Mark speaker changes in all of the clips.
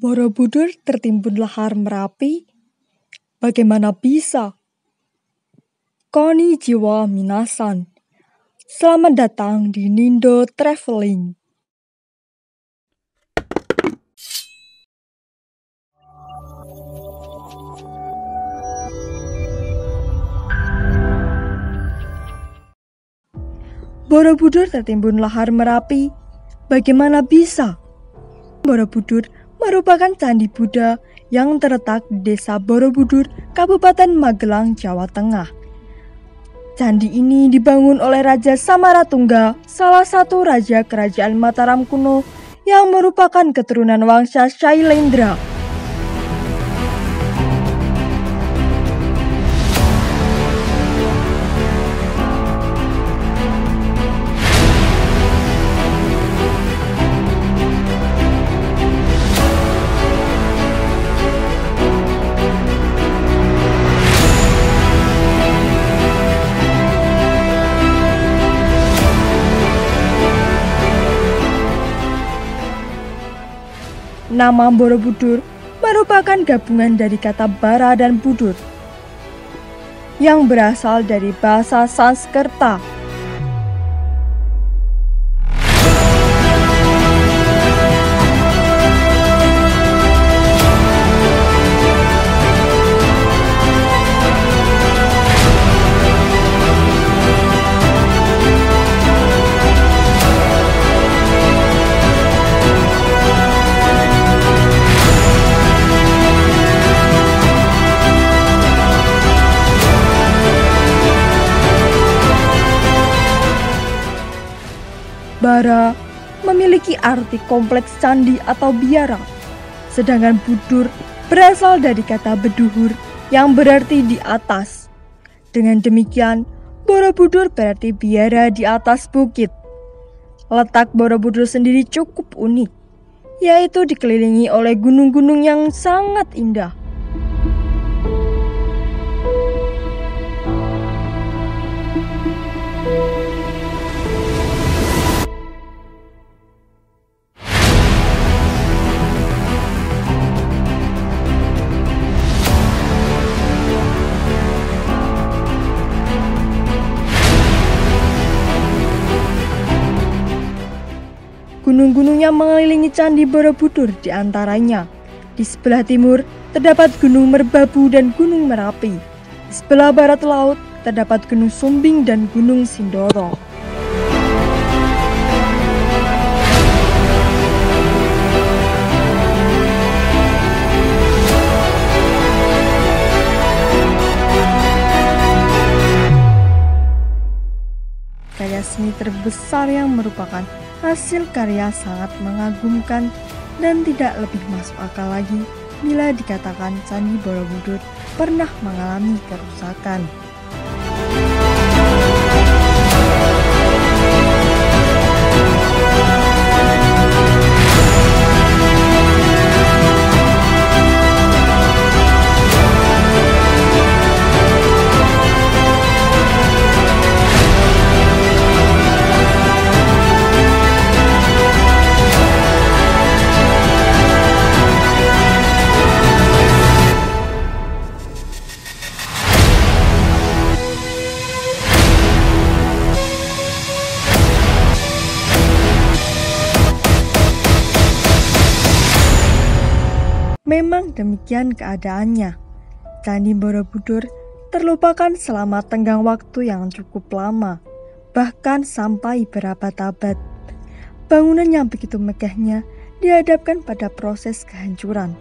Speaker 1: Borobudur tertimbun lahar Merapi? Bagaimana bisa? Konnichiwa minasan. Selamat datang di Nindo Traveling. Borobudur tertimbun lahar Merapi. Bagaimana bisa? Borobudur merupakan candi Buddha yang terletak di Desa Borobudur, Kabupaten Magelang, Jawa Tengah. Candi ini dibangun oleh Raja Samaratungga, salah satu raja kerajaan Mataram kuno yang merupakan keturunan Wangsa Shailendra. Nama Borobudur merupakan gabungan dari kata bara dan budur yang berasal dari bahasa Sanskerta. Bara memiliki arti kompleks candi atau biara, sedangkan budur berasal dari kata beduhur yang berarti di atas. Dengan demikian, Borobudur berarti biara di atas bukit. Letak Borobudur sendiri cukup unik, yaitu dikelilingi oleh gunung-gunung yang sangat indah. Gunung-gunung yang mengelilingi Candi Borobudur diantaranya, di sebelah timur terdapat Gunung Merbabu dan Gunung Merapi. Di sebelah barat laut terdapat Gunung Sumbing dan Gunung Sindoro. Karya seni terbesar yang merupakan hasil karya sangat mengagumkan dan tidak lebih masuk akal lagi bila dikatakan Candi Borobudur pernah mengalami kerusakan. Memang demikian keadaannya. Candi Borobudur terlupakan selama tenggang waktu yang cukup lama, bahkan sampai berabad-abad. Bangunan yang begitu megahnya dihadapkan pada proses kehancuran.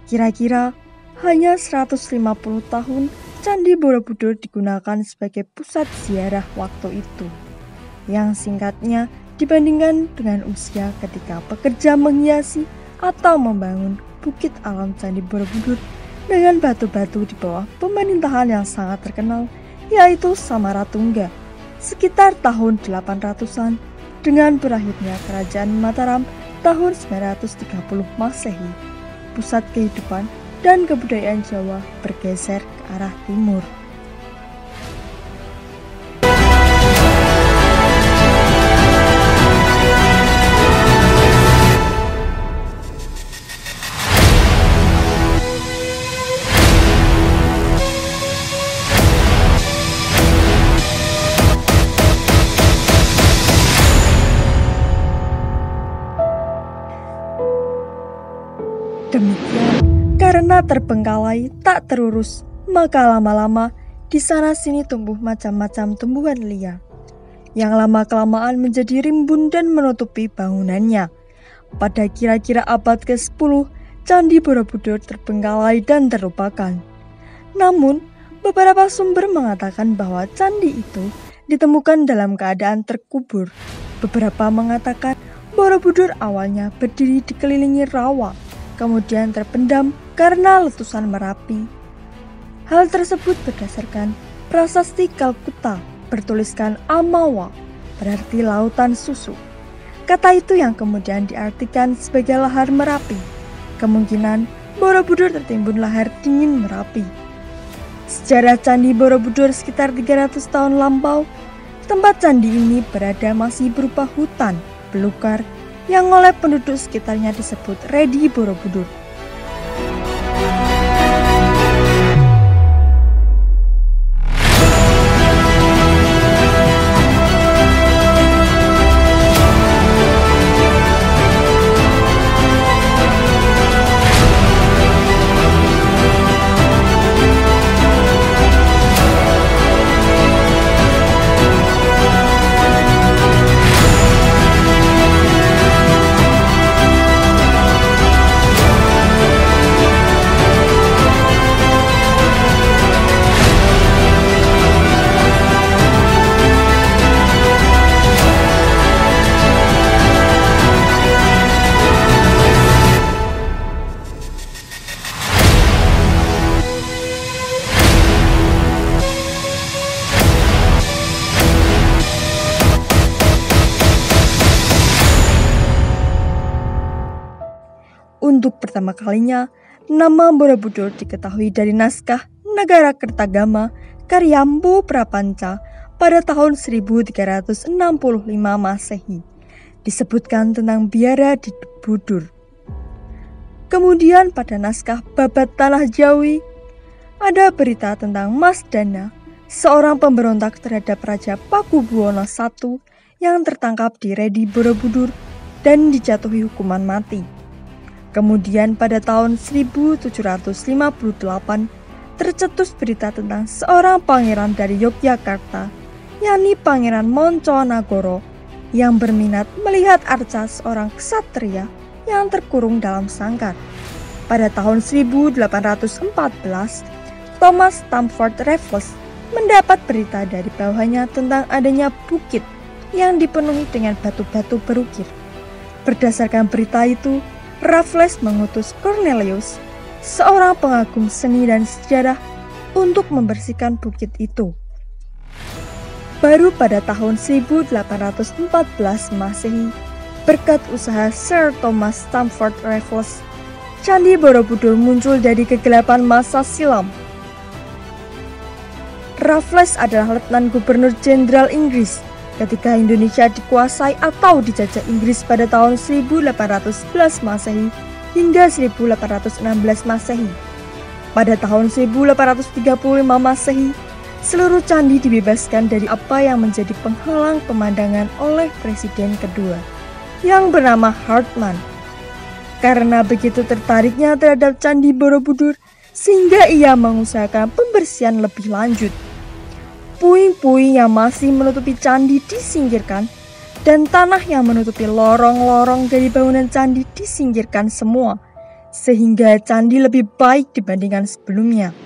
Speaker 1: Kira-kira hanya 150 tahun Candi Borobudur digunakan sebagai pusat ziarah waktu itu, yang singkatnya dibandingkan dengan usia ketika pekerja menghiasi atau membangun Bukit Alam Candi Borobudur dengan batu-batu di bawah pemerintahan yang sangat terkenal, yaitu Samaratungga, sekitar tahun 800-an dengan berakhirnya Kerajaan Mataram tahun 930 Masehi. Pusat kehidupan dan kebudayaan Jawa bergeser ke arah timur. Demikian, karena terbengkalai tak terurus, maka lama-lama di sana-sini tumbuh macam-macam tumbuhan liar, yang lama-kelamaan menjadi rimbun dan menutupi bangunannya. Pada kira-kira abad ke-10, Candi Borobudur terbengkalai dan terlupakan. Namun, beberapa sumber mengatakan bahwa candi itu ditemukan dalam keadaan terkubur. Beberapa mengatakan Borobudur awalnya berdiri dikelilingi rawa, kemudian terpendam karena letusan Merapi. Hal tersebut berdasarkan prasasti Kalkuta bertuliskan Amawa, berarti lautan susu. Kata itu yang kemudian diartikan sebagai lahar Merapi. Kemungkinan Borobudur tertimbun lahar dingin Merapi. Sejarah Candi Borobudur sekitar 300 tahun lampau, tempat candi ini berada masih berupa hutan belukar yang oleh penduduk sekitarnya disebut Redi Borobudur. Untuk pertama kalinya, nama Borobudur diketahui dari naskah Nagara Kertagama karya Mpu Prapanca pada tahun 1365 Masehi. Disebutkan tentang biara di Budur. Kemudian pada naskah Babat Tanah Jawi, ada berita tentang Mas Dana, seorang pemberontak terhadap Raja Pakubuwono I yang tertangkap di Redi Borobudur dan dijatuhi hukuman mati. Kemudian pada tahun 1758 tercetus berita tentang seorang pangeran dari Yogyakarta, yakni Pangeran Monconagoro, yang berminat melihat arca seorang ksatria yang terkurung dalam sangkar. Pada tahun 1814, Thomas Stamford Raffles mendapat berita dari bawahannya tentang adanya bukit yang dipenuhi dengan batu-batu berukir. Berdasarkan berita itu, Raffles mengutus Cornelius, seorang pengagum seni dan sejarah, untuk membersihkan bukit itu. Baru pada tahun 1814 Masehi, berkat usaha Sir Thomas Stamford Raffles, Candi Borobudur muncul dari kegelapan masa silam. Raffles adalah Letnan Gubernur Jenderal Inggris ketika Indonesia dikuasai atau dijajah Inggris pada tahun 1811 Masehi hingga 1816 Masehi. Pada tahun 1835 Masehi, seluruh candi dibebaskan dari apa yang menjadi penghalang pemandangan oleh Presiden kedua, yang bernama Hartmann. Karena begitu tertariknya terhadap Candi Borobudur, sehingga ia mengusahakan pembersihan lebih lanjut. Puing-puing yang masih menutupi candi disingkirkan, dan tanah yang menutupi lorong-lorong dari bangunan candi disingkirkan semua, sehingga candi lebih baik dibandingkan sebelumnya.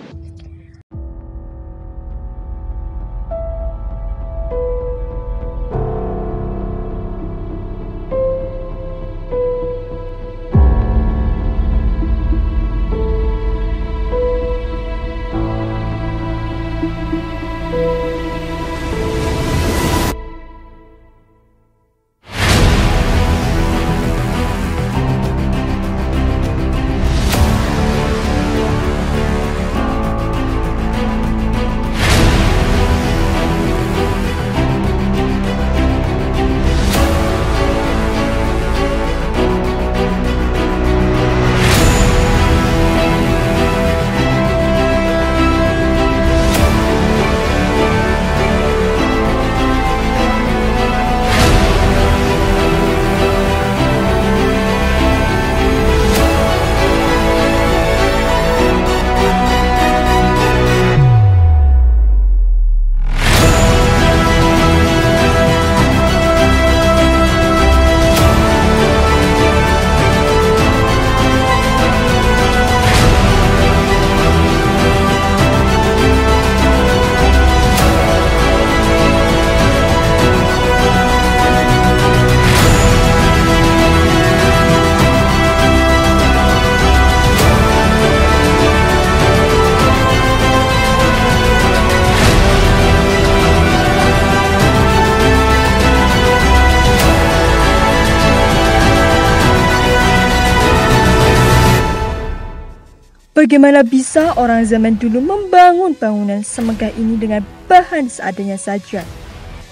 Speaker 1: Bagaimana bisa orang zaman dulu membangun bangunan semegah ini dengan bahan seadanya saja?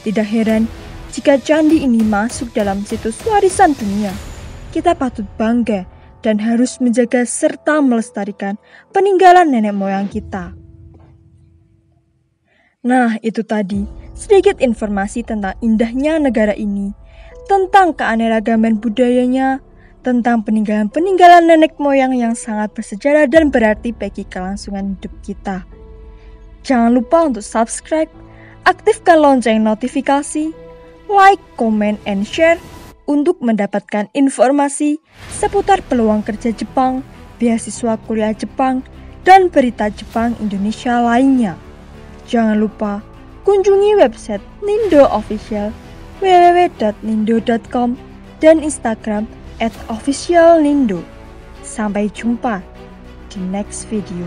Speaker 1: Tidak heran jika candi ini masuk dalam situs warisan dunia. Kita patut bangga dan harus menjaga serta melestarikan peninggalan nenek moyang kita. Nah, itu tadi sedikit informasi tentang indahnya negara ini, tentang keanekaragaman budayanya, tentang peninggalan-peninggalan nenek moyang yang sangat bersejarah dan berarti bagi kelangsungan hidup kita. Jangan lupa untuk subscribe, aktifkan lonceng notifikasi, like, comment, and share untuk mendapatkan informasi seputar peluang kerja Jepang, beasiswa kuliah Jepang, dan berita Jepang Indonesia lainnya. Jangan lupa kunjungi website Nindo Official www.nindo.com dan Instagram @officialnindo. Sampai jumpa di next video.